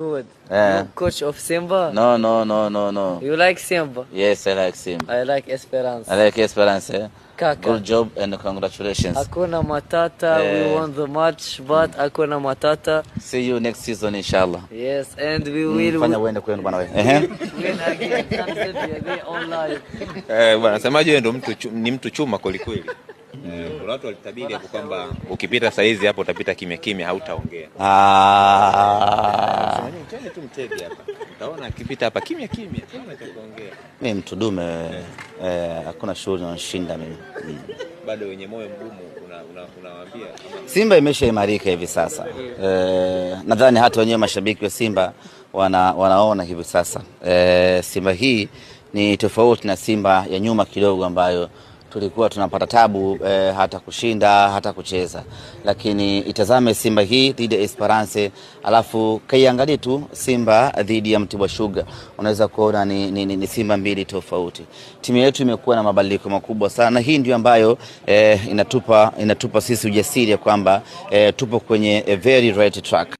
Good. You coach of Simba? No. You like Simba? Yes, I like Simba. I like Esperance. I like Esperance. Kaka. Good job and congratulations. Hakuna matata. We won the match, but hakuna matata. See you next season, inshallah. Yes, and we will Fanya uende kwenu bwana wewe. win again. They online. Bwana semaje, wewe ndo ni mtu chuma kweli kweli. Kuna watu walitabiri hapo kwamba ukipita saizi hapo utapita kimya kimya, hautaongea. Mchane tu mtege hapa. Utaona akipita hapa kimya kimya, hana cha kuongea. Mimi mtu dume, hakuna shughuli nashinda mimi. Bado wenye moyo mgumu unawaambia Simba imeshaimarika hivi sasa. Nadhani hata wenyewe mashabiki wa Simba wanaona hivi sasa. Simba hii ni tofauti na Simba ya nyuma kidogo ambayo tulikuwa tunapata tabu hata kushinda hata kucheza, lakini itazame Simba hii dhidi ya Esperance, alafu kaiangalie tu Simba dhidi ya Mtibwa Sugar, unaweza kuona ni Simba mbili tofauti. Timu yetu imekuwa na mabadiliko makubwa sana, hii ndio ambayo inatupa sisi ujasiri kwamba tupo kwenye a very right track.